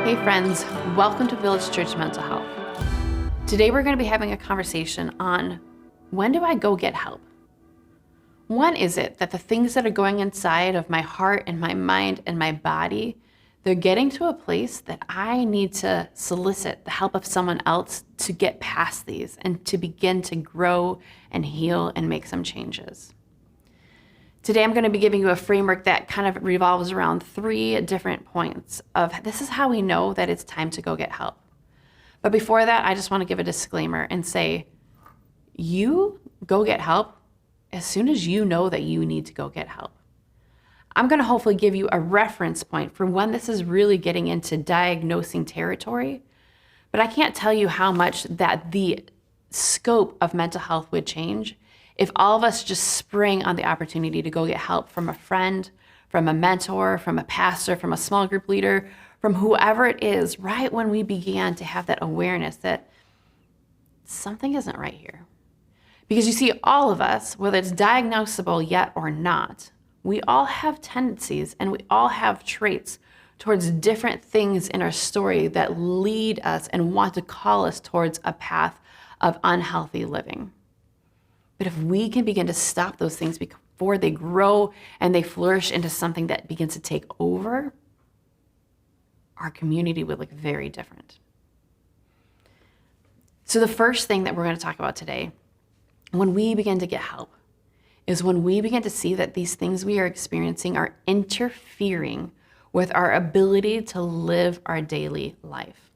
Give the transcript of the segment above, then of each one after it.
Hey friends, welcome to Village Church Mental Health. Today we're going to be having a conversation on when do I go get help? When is it that the things that are going inside of my heart and my mind and my body, they're getting to a place that I need to solicit the help of someone else to get past these and to begin to grow and heal and make some changes? Today, I'm going to be giving you a framework that kind of revolves around 3 different points of this is how we know that it's time to go get help. But before that, I just want to give a disclaimer and say, you go get help as soon as you know that you need to go get help. I'm going to hopefully give you a reference point for when this is really getting into diagnosing territory, but I can't tell you how much that the scope of mental health would change if all of us just sprang on the opportunity to go get help from a friend, from a mentor, from a pastor, from a small group leader, from whoever it is, right when we began to have that awareness that something isn't right here. Because you see, all of us, whether it's diagnosable yet or not, we all have tendencies and we all have traits towards different things in our story that lead us and want to call us towards a path of unhealthy living. But if we can begin to stop those things before they grow and they flourish into something that begins to take over, our community would look very different. So the first thing that we're going to talk about today, when we begin to get help, is when we begin to see that these things we are experiencing are interfering with our ability to live our daily life.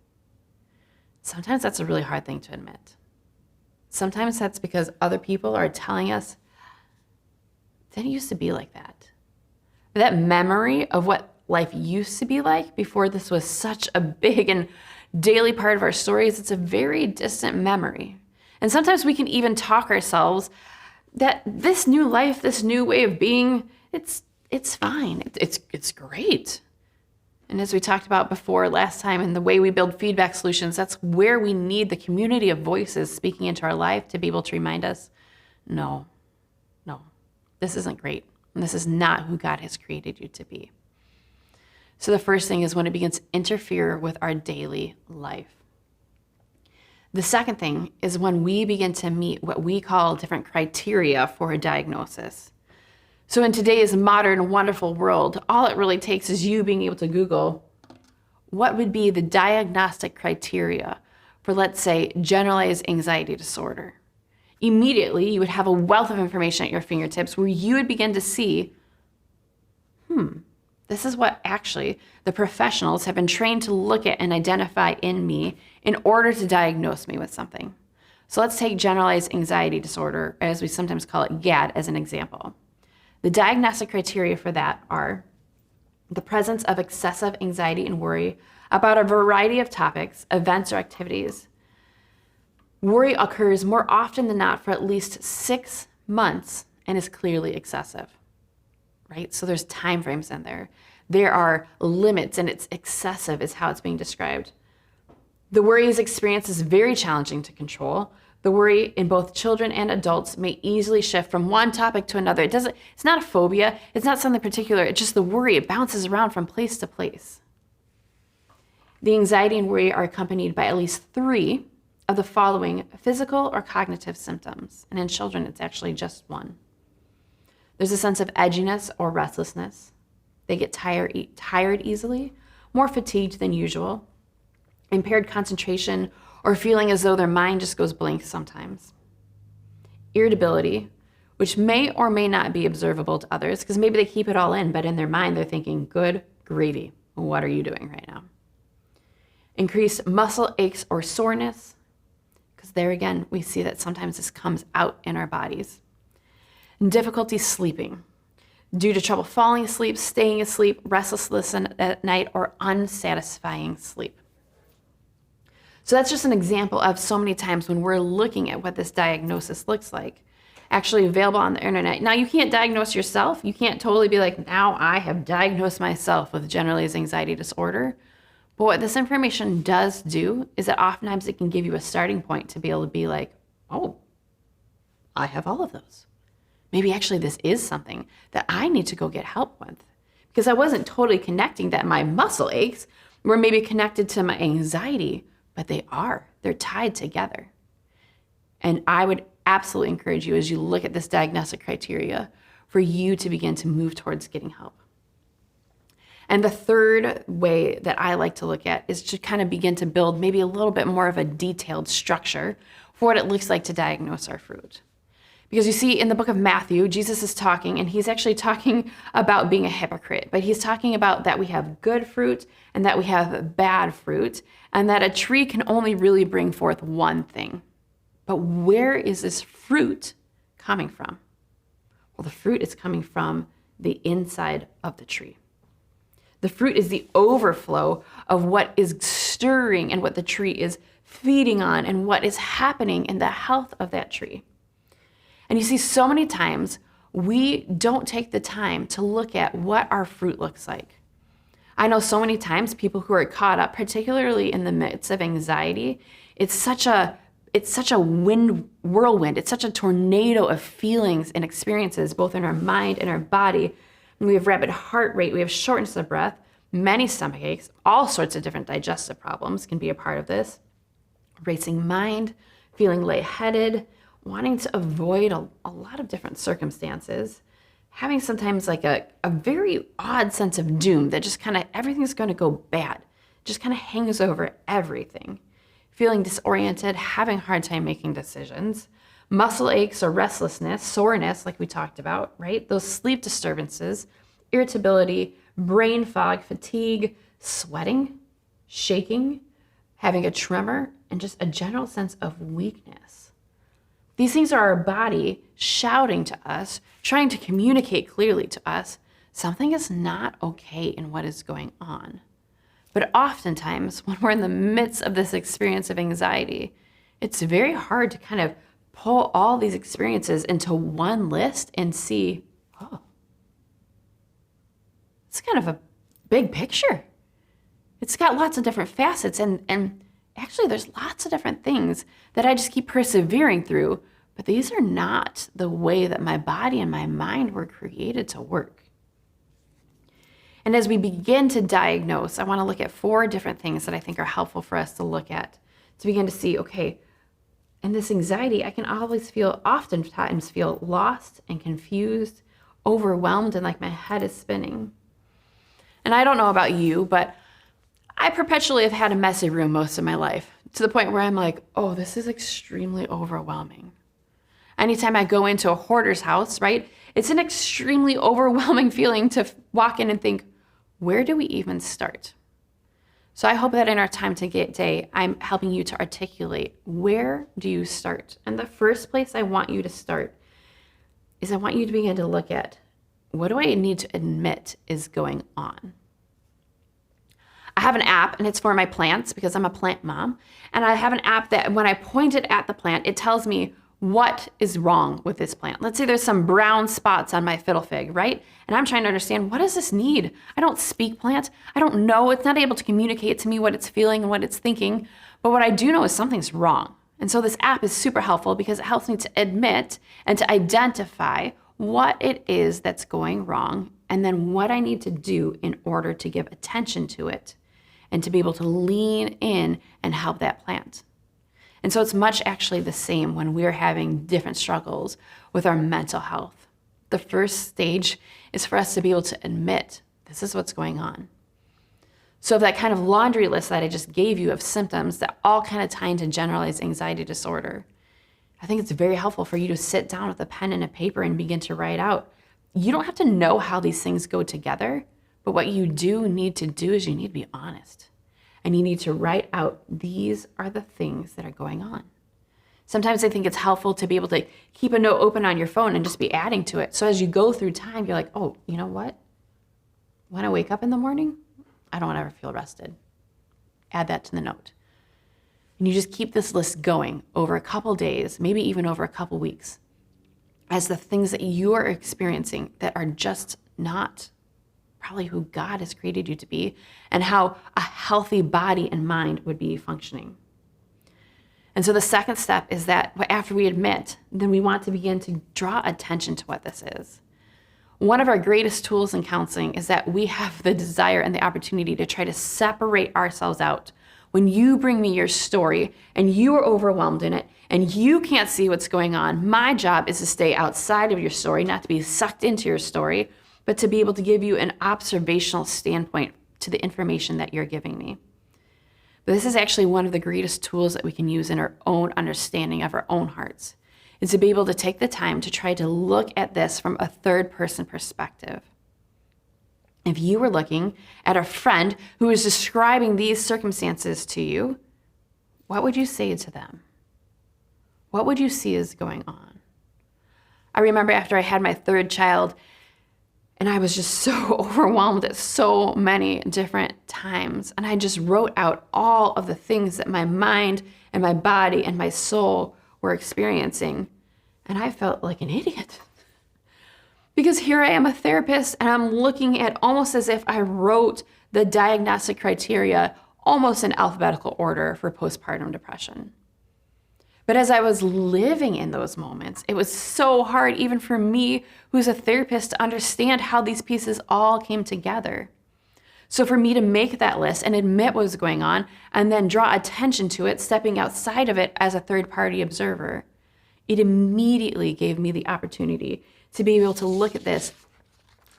Sometimes that's a really hard thing to admit. Sometimes that's because other people are telling us, it didn't used to be like that. That memory of what life used to be like before this was such a big and daily part of our stories, it's a very distant memory. And sometimes we can even talk ourselves that this new life, this new way of being, it's fine, it's great. And as we talked about before last time, in the way we build feedback solutions, that's where we need the community of voices speaking into our life to be able to remind us, no, this isn't great. And this is not who God has created you to be. So the first thing is when it begins to interfere with our daily life. The second thing is when we begin to meet what we call different criteria for a diagnosis. So in today's modern, wonderful world, all it really takes is you being able to Google what would be the diagnostic criteria for, let's say, generalized anxiety disorder. Immediately, you would have a wealth of information at your fingertips where you would begin to see, this is what actually the professionals have been trained to look at and identify in me in order to diagnose me with something. So let's take generalized anxiety disorder, as we sometimes call it GAD, as an example. The diagnostic criteria for that are the presence of excessive anxiety and worry about a variety of topics, events, or activities. Worry occurs more often than not for at least 6 months and is clearly excessive, right? So there's time frames in there. There are limits, and it's excessive is how it's being described. The worry's experience is very challenging to control. The worry in both children and adults may easily shift from one topic to another. It's not a phobia. It's not something particular. It's just the worry. It bounces around from place to place. The anxiety and worry are accompanied by at least 3 of the following physical or cognitive symptoms. And in children, it's actually just 1. There's a sense of edginess or restlessness. They get tired easily, more fatigued than usual, impaired concentration, or feeling as though their mind just goes blank sometimes. Irritability, which may or may not be observable to others, because maybe they keep it all in, but in their mind they're thinking, good gravy, what are you doing right now? Increased muscle aches or soreness, because there again, we see that sometimes this comes out in our bodies. And difficulty sleeping, due to trouble falling asleep, staying asleep, restlessness at night, or unsatisfying sleep. So that's just an example of so many times when we're looking at what this diagnosis looks like, actually available on the internet. Now, you can't diagnose yourself. You can't totally be like, now I have diagnosed myself with generalized anxiety disorder. But what this information does do is that oftentimes it can give you a starting point to be able to be like, oh, I have all of those. Maybe actually this is something that I need to go get help with. Because I wasn't totally connecting that my muscle aches were maybe connected to my anxiety, but they're tied together. And I would absolutely encourage you, as you look at this diagnostic criteria, for you to begin to move towards getting help. And the third way that I like to look at is to kind of begin to build maybe a little bit more of a detailed structure for what it looks like to diagnose our fruit. Because you see, in the book of Matthew, Jesus is talking, and he's actually talking about being a hypocrite, but he's talking about that we have good fruit and that we have bad fruit, and that a tree can only really bring forth one thing. But where is this fruit coming from? Well, the fruit is coming from the inside of the tree. The fruit is the overflow of what is stirring and what the tree is feeding on and what is happening in the health of that tree. And you see, so many times we don't take the time to look at what our fruit looks like. I know so many times people who are caught up, particularly in the midst of anxiety, it's such a whirlwind. It's such a tornado of feelings and experiences, both in our mind and our body. We have rapid heart rate. We have shortness of breath, many stomach aches, all sorts of different digestive problems can be a part of this. Racing mind, feeling lightheaded, wanting to avoid a lot of different circumstances, having sometimes like a very odd sense of doom that just kind of everything's going to go bad, just kind of hangs over everything. Feeling disoriented, having a hard time making decisions, muscle aches or restlessness, soreness, like we talked about, right? Those sleep disturbances, irritability, brain fog, fatigue, sweating, shaking, having a tremor, and just a general sense of weakness. These things are our body shouting to us, trying to communicate clearly to us, something is not okay in what is going on. But oftentimes, when we're in the midst of this experience of anxiety, it's very hard to kind of pull all these experiences into one list and see, oh, it's kind of a big picture. It's got lots of different facets, and actually there's lots of different things that I just keep persevering through, but these are not the way that my body and my mind were created to work. And as we begin to diagnose, I want to look at 4 different things that I think are helpful for us to look at to begin to see, okay, in this anxiety, I can oftentimes feel lost and confused, overwhelmed, and like my head is spinning. And I don't know about you, but I perpetually have had a messy room most of my life, to the point where I'm like, oh, this is extremely overwhelming. Anytime I go into a hoarder's house, right, it's an extremely overwhelming feeling to walk in and think, where do we even start? So I hope that in our time today, I'm helping you to articulate, where do you start? And the first place I want you to start is I want you to begin to look at, what do I need to admit is going on? I have an app, and it's for my plants because I'm a plant mom. And I have an app that when I point it at the plant, it tells me what is wrong with this plant. Let's say there's some brown spots on my fiddle fig, right? And I'm trying to understand, what does this need? I don't speak plant. I don't know. It's not able to communicate to me what it's feeling and what it's thinking. But what I do know is something's wrong. And so this app is super helpful because it helps me to admit and to identify what it is that's going wrong, and then what I need to do in order to give attention to it and to be able to lean in and help that plant. And so it's much actually the same when we're having different struggles with our mental health. The first stage is for us to be able to admit, this is what's going on. So that kind of laundry list that I just gave you of symptoms that all kind of tie into generalized anxiety disorder, I think it's very helpful for you to sit down with a pen and a paper and begin to write out. You don't have to know how these things go together, but what you do need to do is you need to be honest. And you need to write out, these are the things that are going on. Sometimes I think it's helpful to be able to keep a note open on your phone and just be adding to it. So as you go through time, you're like, oh, you know what? When I wake up in the morning, I don't ever feel rested. Add that to the note. And you just keep this list going over a couple days, maybe even over a couple weeks, as the things that you are experiencing that are just not probably who God has created you to be, and how a healthy body and mind would be functioning. And so the second step is that after we admit, then we want to begin to draw attention to what this is. One of our greatest tools in counseling is that we have the desire and the opportunity to try to separate ourselves out. When you bring me your story and you are overwhelmed in it and you can't see what's going on, my job is to stay outside of your story, not to be sucked into your story, but to be able to give you an observational standpoint to the information that you're giving me. But this is actually one of the greatest tools that we can use in our own understanding of our own hearts, is to be able to take the time to try to look at this from a third person perspective. If you were looking at a friend who is describing these circumstances to you, what would you say to them? What would you see is going on? I remember after I had my third child, and I was just so overwhelmed at so many different times. And I just wrote out all of the things that my mind and my body and my soul were experiencing. And I felt like an idiot. Because here I am, a therapist, and I'm looking at almost as if I wrote the diagnostic criteria almost in alphabetical order for postpartum depression. But as I was living in those moments, it was so hard, even for me, who's a therapist, to understand how these pieces all came together. So for me to make that list and admit what was going on, and then draw attention to it, stepping outside of it as a third-party observer, it immediately gave me the opportunity to be able to look at this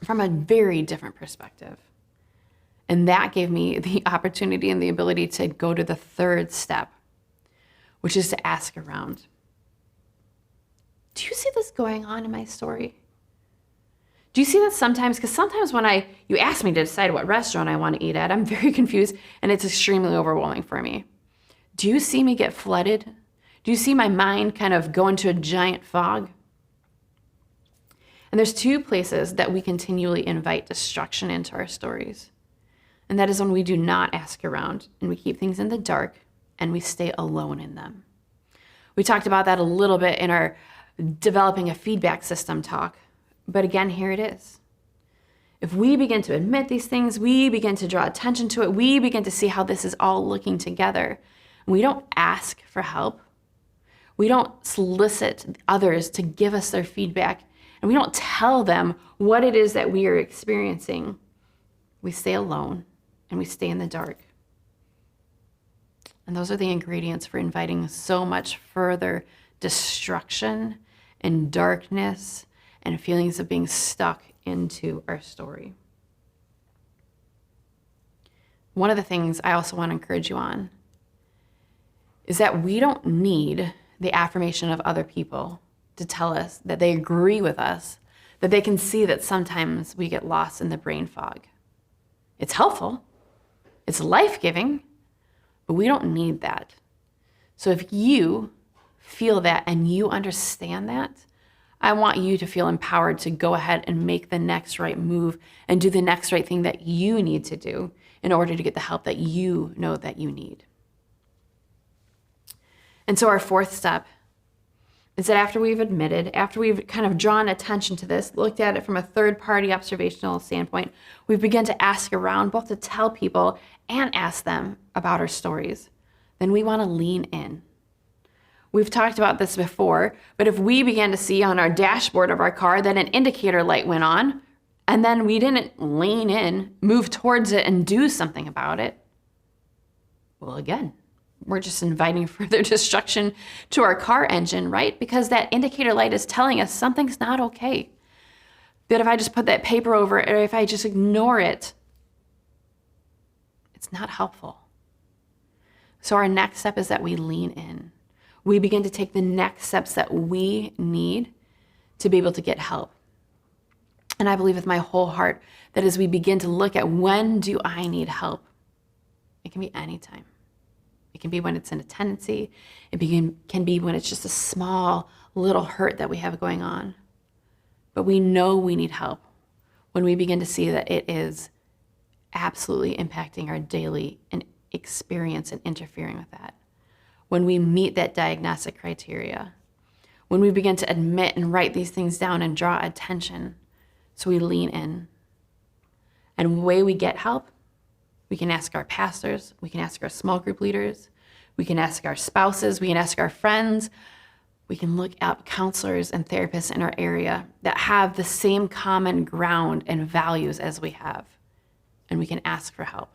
from a very different perspective. And that gave me the opportunity and the ability to go to the third step, which is to ask around. Do you see this going on in my story? Do you see that sometimes? Because sometimes when you ask me to decide what restaurant I want to eat at, I'm very confused and it's extremely overwhelming for me. Do you see me get flooded? Do you see my mind kind of go into a giant fog? And there's two places that we continually invite destruction into our stories. And that is when we do not ask around and we keep things in the dark and we stay alone in them. We talked about that a little bit in our developing a feedback system talk, but again, here it is. If we begin to admit these things, we begin to draw attention to it, we begin to see how this is all looking together. We don't ask for help. We don't solicit others to give us their feedback, and we don't tell them what it is that we are experiencing. We stay alone and we stay in the dark. And those are the ingredients for inviting so much further destruction and darkness and feelings of being stuck into our story. One of the things I also want to encourage you on is that we don't need the affirmation of other people to tell us that they agree with us, that they can see that sometimes we get lost in the brain fog. It's helpful, it's life-giving, but we don't need that. So if you feel that and you understand that, I want you to feel empowered to go ahead and make the next right move and do the next right thing that you need to do in order to get the help that you know that you need. And so our fourth step is that after we've admitted, after we've kind of drawn attention to this, looked at it from a third-party observational standpoint, we begin to ask around, both to tell people and ask them about our stories. Then we want to lean in. We've talked about this before, but if we began to see on our dashboard of our car that an indicator light went on, and then we didn't lean in, move towards it, and do something about it, well, again, we're just inviting further destruction to our car engine, right? Because that indicator light is telling us something's not okay. That if I just put that paper over it, or if I just ignore it, it's not helpful. So our next step is that we lean in. We begin to take the next steps that we need to be able to get help. And I believe with my whole heart that as we begin to look at when do I need help, it can be anytime. It can be when it's in a tendency. It can be when it's just a small little hurt that we have going on. But we know we need help when we begin to see that it is absolutely impacting our daily experience and interfering with that. When we meet that diagnostic criteria, when we begin to admit and write these things down and draw attention, so we lean in. And the way we get help, we can ask our pastors, we can ask our small group leaders, we can ask our spouses, we can ask our friends, We can look up counselors and therapists in our area that have the same common ground and values as we have, and we can ask for help.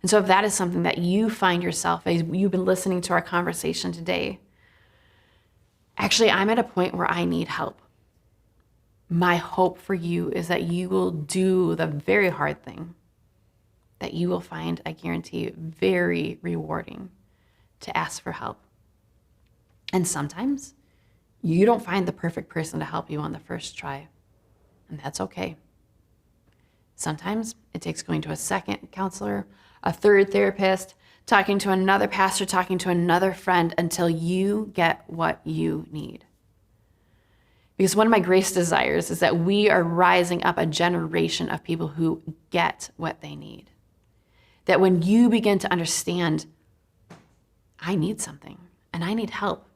And so if that is something that you find yourself, as you've been listening to our conversation today, actually, I'm at a point where I need help. My hope for you is that you will do the very hard thing, that you will find, I guarantee, very rewarding to ask for help. And sometimes you don't find the perfect person to help you on the first try, and that's okay. Sometimes it takes going to a second counselor, a third therapist, talking to another pastor, talking to another friend until you get what you need. Because one of my greatest desires is that we are rising up a generation of people who get what they need. That when you begin to understand, I need something and I need help,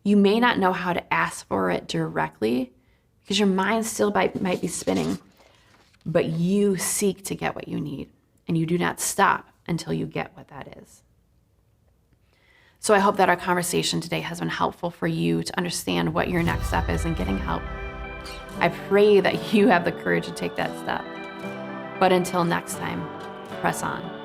you may not know how to ask for it directly because your mind still might be spinning, but you seek to get what you need and you do not stop until you get what that is. So I hope that our conversation today has been helpful for you to understand what your next step is in getting help. I pray that you have the courage to take that step. But until next time, press on.